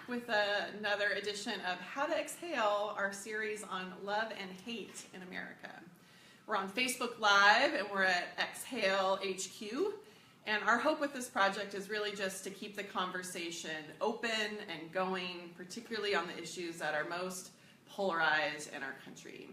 with another edition of How to Exhale, our series on love and hate in America. We're on Facebook Live and we're at Exhale HQ. And our hope with this project is really just to keep the conversation open and going, particularly on the issues that are most polarized in our country.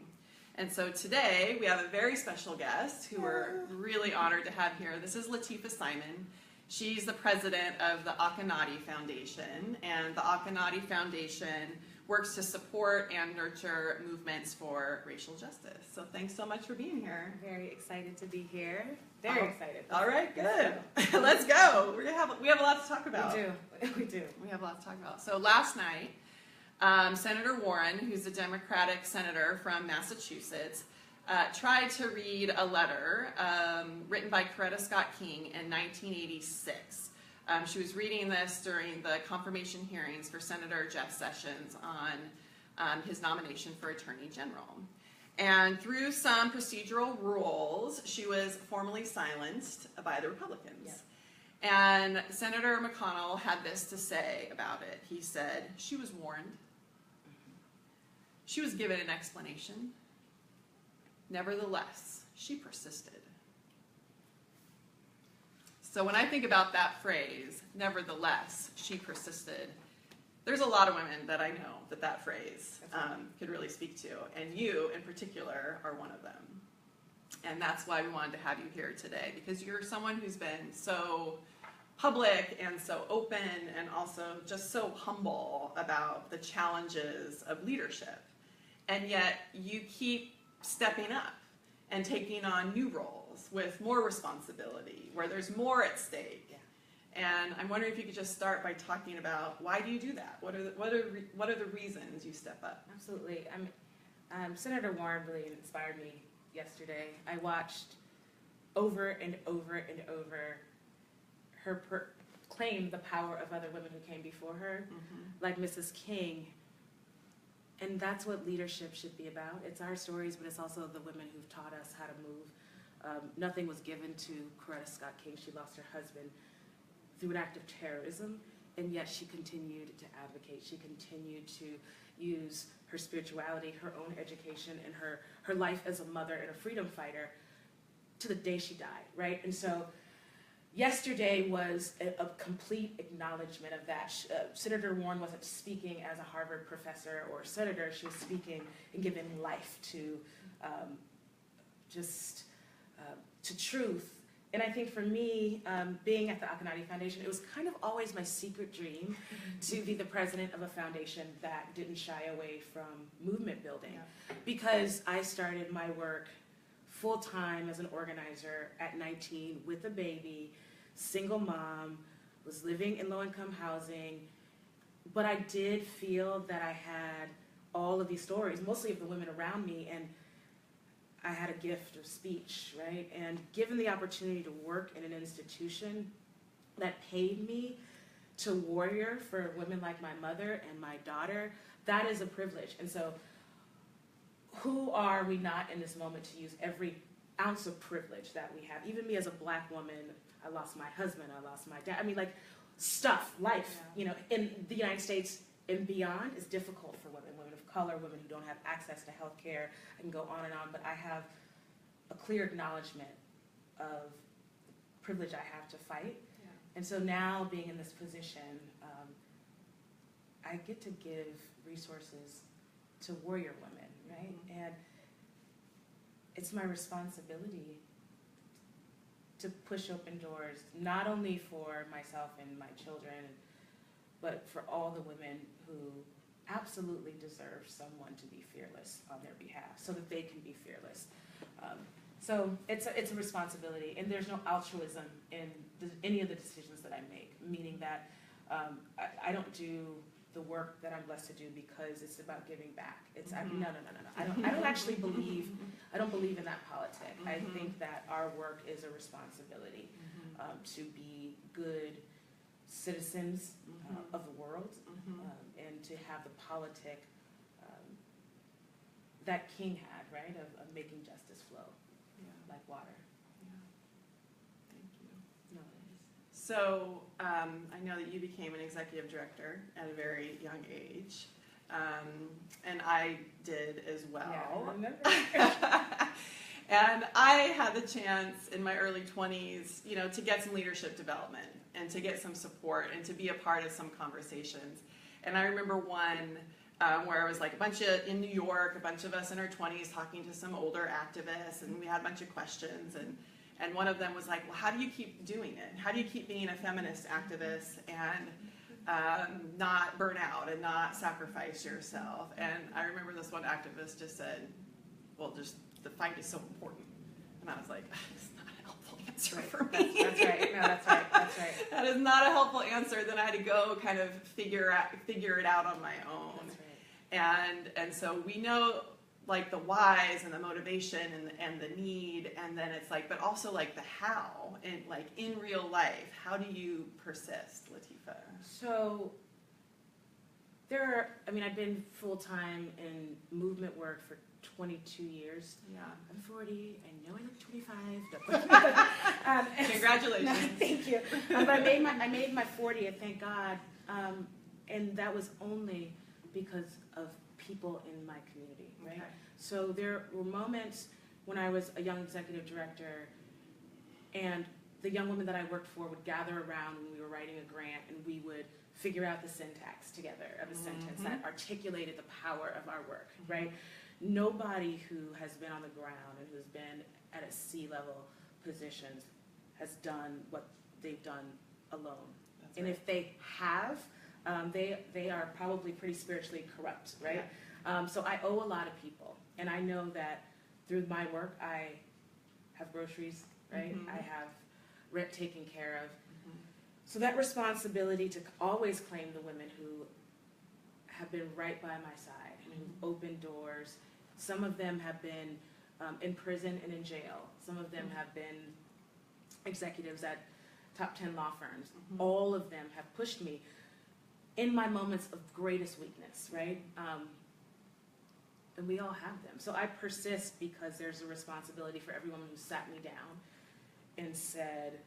And so today we have a very special guest who we're really honored to have here. This is Lateefah Simon. She's the president of the Akonadi Foundation, and the Akonadi Foundation works to support and nurture movements for racial justice. So thanks so much for being here. I'm very excited to be here. Very excited. All right, good. Let's go. We have a lot to talk about. We do. We have a lot to talk about. So last night, Senator Warren, who's a Democratic senator from Massachusetts, tried to read a letter written by Coretta Scott King in 1986. She was reading this during the confirmation hearings for Senator Jeff Sessions on his nomination for Attorney General. And through some procedural rules, she was formally silenced by the Republicans. Yep. And Senator McConnell had this to say about it. He said, she was warned. She was given an explanation. Nevertheless, she persisted. So when I think about that phrase, nevertheless, she persisted, there's a lot of women that I know that phrase could really speak to. And you, in particular, are one of them. And that's why we wanted to have you here today, because you're someone who's been so public and so open and also just so humble about the challenges of leadership. And yet you keep stepping up and taking on new roles with more responsibility, where there's more at stake. Yeah. And I'm wondering if you could just start by talking about why do you do that? What are the reasons you step up? Absolutely. Senator Warren really inspired me yesterday. I watched over and over and over her claim the power of other women who came before her, like Mrs. King. And that's what leadership should be about. It's our stories, but it's also the women who've taught us how to move. Nothing was given to Coretta Scott King. She lost her husband through an act of terrorism, and yet she continued to advocate. She continued to use her spirituality, her own education, and her life as a mother and a freedom fighter to the day she died, right? And so yesterday was a complete acknowledgement of that. Senator Warren wasn't speaking as a Harvard professor or senator. She was speaking and giving life to to truth. And I think for me, being at the Akonadi Foundation, it was kind of always my secret dream to be the president of a foundation that didn't shy away from movement building. Yeah. Because I started my work full-time as an organizer at 19 with a baby, single mom, was living in low-income housing, but I did feel that I had all of these stories, mostly of the women around me, and I had a gift of speech, right? And given the opportunity to work in an institution that paid me to warrior for women like my mother and my daughter, that is a privilege. And so who are we not in this moment to use every ounce of privilege that we have? Even me as a Black woman, I lost my husband, I lost my dad. I mean, like, stuff, life, you know, in the United States and beyond is difficult for women of color, women who don't have access to health care. I can go on and on, but I have a clear acknowledgement of the privilege I have to fight. Yeah. And so now, being in this position, I get to give resources to warrior women, right? And it's my responsibility to push open doors, not only for myself and my children, but for all the women who absolutely deserve someone to be fearless on their behalf, so that they can be fearless. So it's a responsibility, and there's no altruism in any of the decisions that I make, meaning that I don't do the work that I'm blessed to do because it's about giving back. It's no. I don't actually believe. I don't believe in that politic. I think that our work is a responsibility to be good citizens of the world, and to have the politic that King had, right, of making justice flow like water. Yeah. Thank you. No, it is. So I know that you became an executive director at a very young age, and I did as well. Yeah, I remember. And I had the chance in my early 20s, you know, to get some leadership development and to get some support and to be a part of some conversations. And I remember one where it was like in New York, a bunch of us in our 20s talking to some older activists, and we had a bunch of questions. And one of them was like, well, how do you keep doing it? How do you keep being a feminist activist and not burn out and not sacrifice yourself? And I remember this one activist just said, well, just the fight is so important. And I was like, it's not a helpful answer for me. That's right. No, that's right. That's right. That is not a helpful answer. Then I had to go kind of figure it out on my own. That's right. And so we know like the whys and the motivation and the need, and then it's like, but also like the how, and like in real life, how do you persist, Lateefah? So I've been full-time in movement work for 22 years. Yeah. I'm 40. I know I look 25. Congratulations. No, thank you. But I made my 40th, thank God. And that was only because of people in my community, right? Okay. So there were moments when I was a young executive director, and the young women that I worked for would gather around when we were writing a grant, and we would figure out the syntax together of a sentence that articulated the power of our work, right? Nobody who has been on the ground and who's been at a C-level positions has done what they've done alone. That's and right. if they have, they are probably pretty spiritually corrupt, right? Yeah. So I owe a lot of people, and I know that through my work, I have groceries, right? Mm-hmm. I have rent taken care of. So that responsibility to always claim the women who have been right by my side and who've opened doors. Some of them have been in prison and in jail. Some of them have been executives at top 10 law firms. All of them have pushed me in my moments of greatest weakness, right? And we all have them. So I persist because there's a responsibility for everyone who sat me down and said,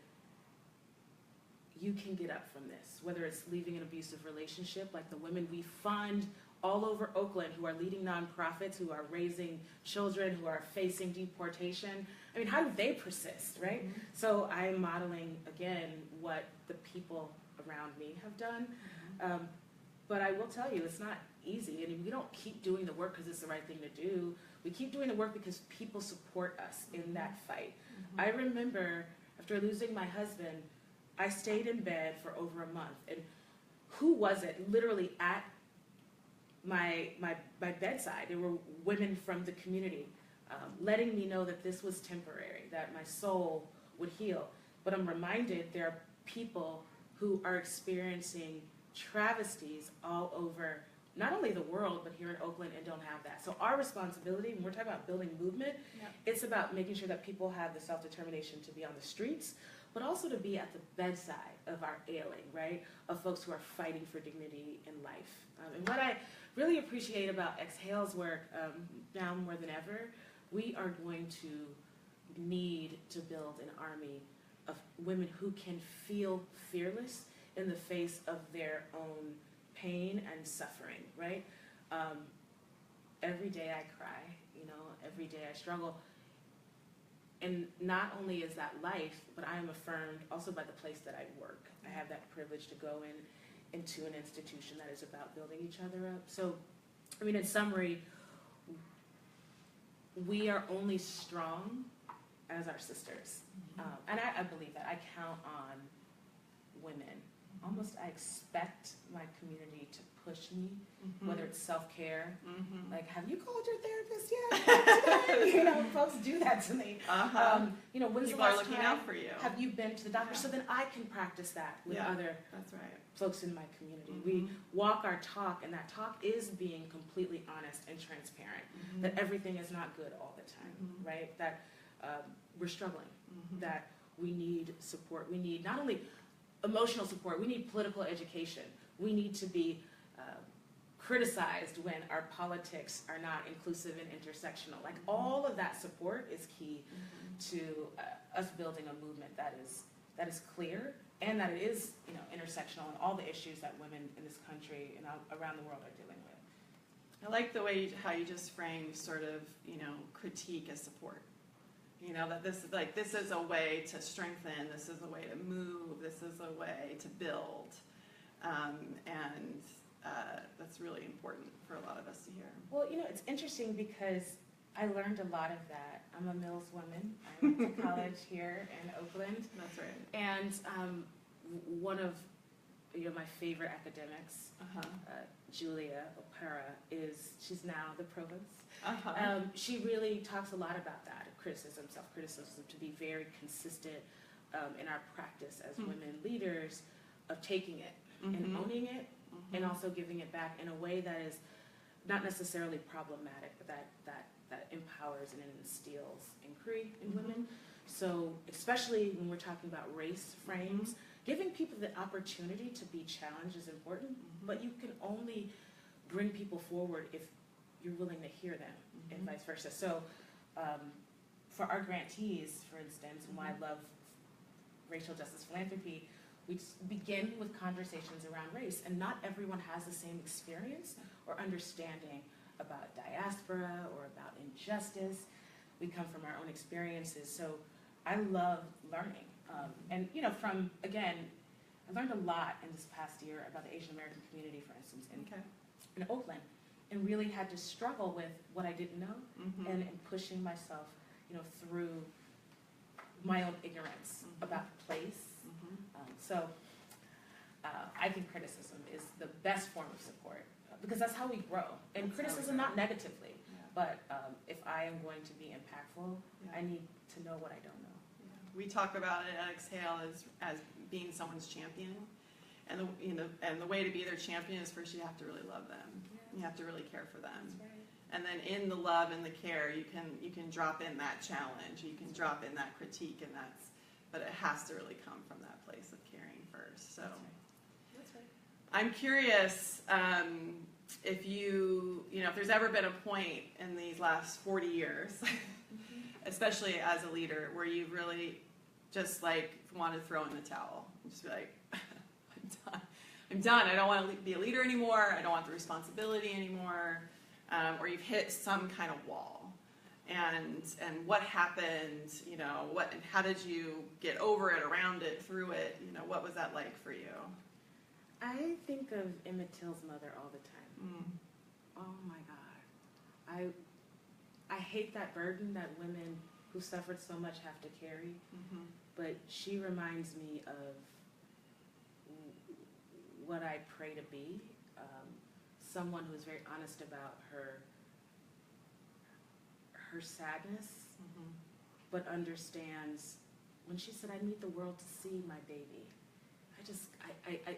you can get up from this, whether it's leaving an abusive relationship, like the women we fund all over Oakland who are leading nonprofits, who are raising children, who are facing deportation. I mean, how do they persist, right? So I'm modeling, again, what the people around me have done. But I will tell you, it's not easy. And we don't keep doing the work because it's the right thing to do. We keep doing the work because people support us in that fight. I remember after losing my husband, I stayed in bed for over a month. And who was it literally at my bedside? There were women from the community letting me know that this was temporary, that my soul would heal. But I'm reminded there are people who are experiencing travesties all over, not only the world, but here in Oakland, and don't have that. So our responsibility, when we're talking about building movement, it's about making sure that people have the self-determination to be on the streets, but also to be at the bedside of our ailing, right? Of folks who are fighting for dignity in life. And what I really appreciate about Exhale's work now more than ever, we are going to need to build an army of women who can feel fearless in the face of their own pain and suffering, right? Every day I cry, every day I struggle. And not only is that life, but I am affirmed also by the place that I work. I have that privilege to go into an institution that is about building each other up. So, in summary, we are only strong as our sisters. And I believe that. I count on women. Almost I expect my community to push me, whether it's self-care. Like, have you called your therapist yet? Folks do that to me. When's People the are last looking time out for you. have you been to the doctor? So then I can practice that with other That's right. folks in my community. We walk our talk, and that talk is being completely honest and transparent, that everything is not good all the time, right? That we're struggling, that we need support. We need not only emotional support, we need political education. We need to be criticized when our politics are not inclusive and intersectional. Like, all of that support is key to us building a movement that is clear and that it is, intersectional in all the issues that women in this country and around the world are dealing with. I like the way how you just framed sort of, critique as support. That this is a way to strengthen, this is a way to move, this is a way to build. And that's really important for a lot of us to hear. Well, it's interesting because I learned a lot of that. I'm a Mills woman. I went to college here in Oakland. That's right. And one of my favorite academics, Julia Opera, she's now the provost. She really talks a lot about that, criticism, self-criticism, to be very consistent in our practice as women leaders of taking it and owning it and also giving it back in a way that is not necessarily problematic, but that empowers and instills inquiry in women. So especially when we're talking about race frames, giving people the opportunity to be challenged is important, but you can only bring people forward if you're willing to hear them and vice versa. So for our grantees, for instance, and why I love racial justice philanthropy, we begin with conversations around race, and not everyone has the same experience or understanding about diaspora or about injustice. We come from our own experiences, so I love learning. And I learned a lot in this past year about the Asian American community, for instance, in Oakland, and really had to struggle with what I didn't know and pushing myself, through my own ignorance about place. So I think criticism is the best form of support because that's how we grow. And criticism, not negatively, but if I am going to be impactful, I need to know what I don't know. We talk about it at Exhale as being someone's champion, and the way to be their champion is first you have to really love them. You have to really care for them. That's right. And then in the love and the care, you can drop in that challenge, you can drop in that critique, but it has to really come from that place of caring first. So That's right. I'm curious if if there's ever been a point in these last 40 years, especially as a leader, where you really just want to throw in the towel and just be like, I'm done. I don't want to be a leader anymore. I don't want the responsibility anymore. Or you've hit some kind of wall. And what happened, and how did you get over it, around it, through it? What was that like for you? I think of Emmett Till's mother all the time. Oh my God. I hate that burden that women who suffered so much have to carry, but she reminds me of what I pray to be, someone who is very honest about her sadness, but understands when she said, I need the world to see my baby. I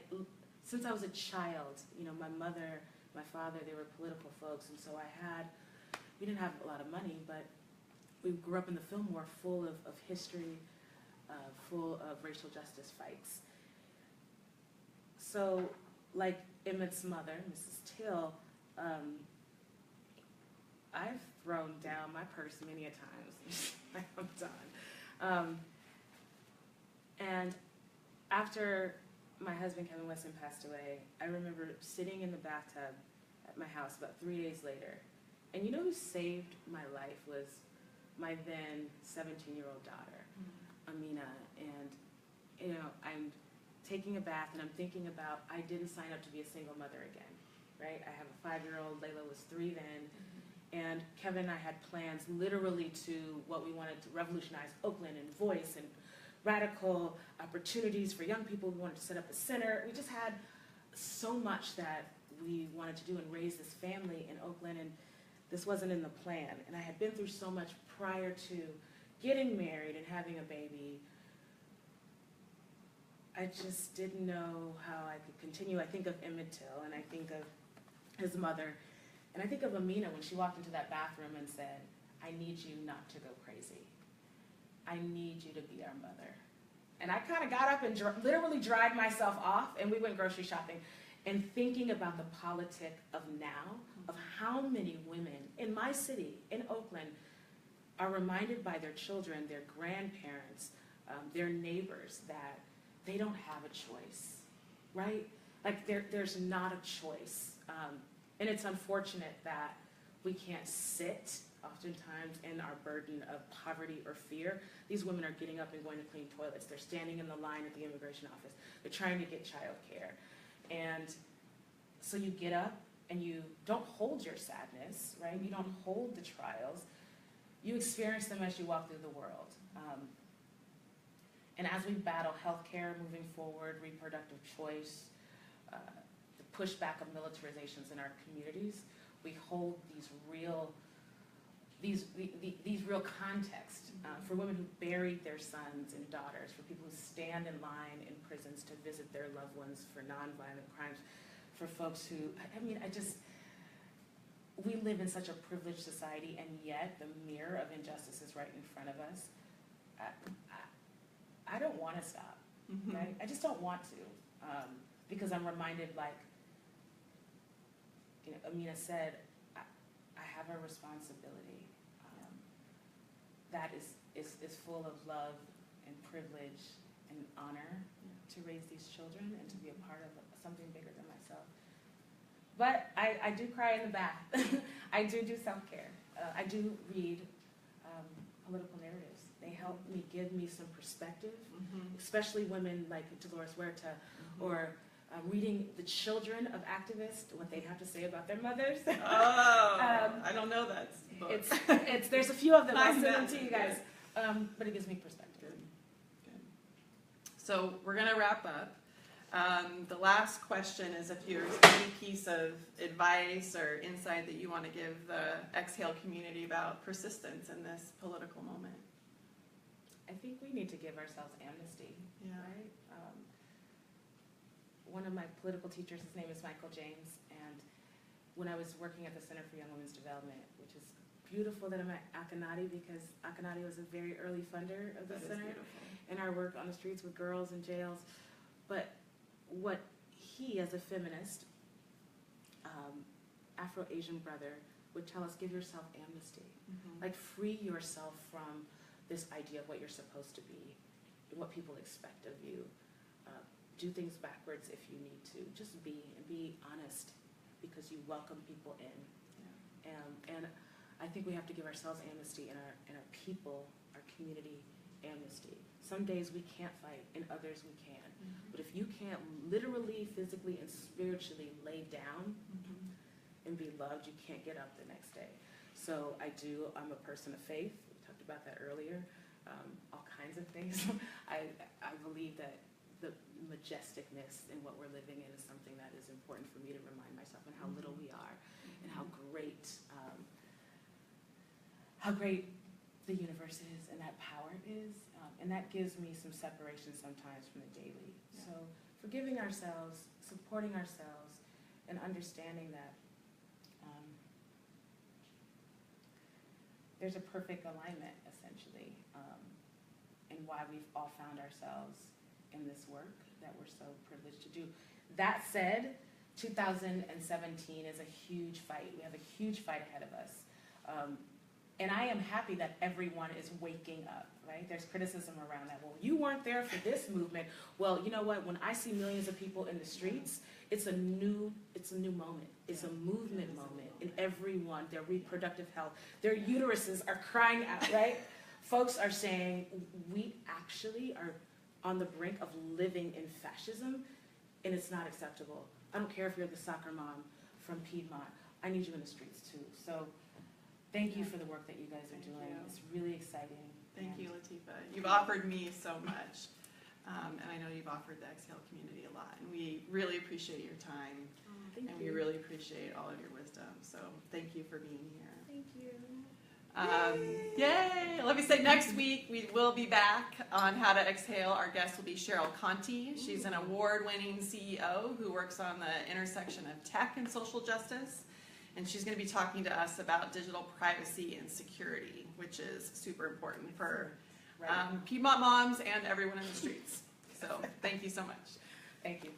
since I was a child, my mother, my father, they were political folks, and so we didn't have a lot of money, but we grew up in the Fillmore full of history, full of racial justice fights. So, like Emmett's mother, Mrs. Till, I've thrown down my purse many a times. I'm done. And after my husband, Kevin Weston, passed away, I remember sitting in the bathtub at my house about 3 days later. And you know who saved my life was my then 17-year-old daughter, Amina. And, I'm taking a bath and I'm thinking about, I didn't sign up to be a single mother again, right? I have a 5-year-old, Layla was 3 then. And Kevin and I had plans literally to what we wanted to revolutionize Oakland and voice and radical opportunities for young people. We wanted to set up a center. We just had so much that we wanted to do and raise this family in Oakland, and this wasn't in the plan. And I had been through so much prior to getting married and having a baby. I just didn't know how I could continue. I think of Emmett Till, and I think of his mother, and I think of Amina when she walked into that bathroom and said, I need you not to go crazy. I need you to be our mother. And I kind of got up and literally dried myself off, and we went grocery shopping and thinking about the politic of now, of how many women in my city, in Oakland, are reminded by their children, their grandparents, their neighbors, that they don't have a choice, right? Like there's not a choice. And it's unfortunate that we can't sit oftentimes in our burden of poverty or fear. These women are getting up and going to clean toilets. They're standing in the line at the immigration office. They're trying to get childcare. And so you get up and you don't hold your sadness, right? You don't hold the trials. You experience them as you walk through the world. And as we battle healthcare moving forward, reproductive choice, the pushback of militarizations in our communities, we hold these real contexts for women who buried their sons and daughters, for people who stand in line in prisons to visit their loved ones for nonviolent crimes, for folks who, we live in such a privileged society, and yet the mirror of injustice is right in front of us. I don't want to stop, right? I just don't want to, because I'm reminded, like, Amina said, I have a responsibility that is full of love and privilege and honor to raise these children and to be a part of something bigger than myself. But I do cry in the bath. I do self-care. I do read political narratives. They help me, give me some perspective, especially women like Dolores Huerta, or reading the children of activists, what they have to say about their mothers. I don't know that book. There's a few of them. I'll send them to you guys. But it gives me perspective. Good. So we're going to wrap up. The last question is if there's any piece of advice or insight that you want to give the Exhale community about persistence in this political moment. I think we need to give ourselves amnesty, right? One of my political teachers, his name is Michael James, and when I was working at the Center for Young Women's Development, which is beautiful that I'm at Akonadi, because Akonadi was a very early funder of the center and our work on the streets with girls in jails. But what he, as a feminist, Afro-Asian brother, would tell us, give yourself amnesty. Like, free yourself from this idea of what you're supposed to be, what people expect of you. Do things backwards if you need to. Just be, and be honest, because you welcome people in. And I think we have to give ourselves amnesty, and our people, our community, amnesty. Some days we can't fight, and others we can. But if you can't literally, physically, and spiritually lay down and be loved, you can't get up the next day. So I'm a person of faith. We talked about that earlier. All kinds of things. I believe that the majesticness in what we're living in is something that is important for me to remind myself, and how little we are, and how great the universe is, and that power is, and that gives me some separation sometimes from the daily. So forgiving ourselves, supporting ourselves, and understanding that there's a perfect alignment, essentially, in why we've all found ourselves in this work that we're so privileged to do. That said, 2017 is a huge fight. We have a huge fight ahead of us. And I am happy that everyone is waking up, right? There's criticism around that. Well, you weren't there for this movement. Well, you know what? When I see millions of people in the streets, it's a new moment. It's a movement moment in everyone, their reproductive health. Their uteruses are crying out, right? Folks are saying, we actually are on the brink of living in fascism, and it's not acceptable. I don't care if you're the soccer mom from Piedmont. I need you in the streets too. So thank you for the work that you guys are doing. It's really exciting. Thank you, Lateefah. You've offered me so much, and I know you've offered the Exhale community a lot, and we really appreciate your time, and we really appreciate all of your wisdom. So thank you for being here. Thank you. Yay! Let me say, next week we will be back on How to Exhale. Our guest will be Cheryl Conti. She's an award-winning CEO who works on the intersection of tech and social justice. And she's going to be talking to us about digital privacy and security, which is super important for Piedmont moms and everyone in the streets. So thank you so much. Thank you.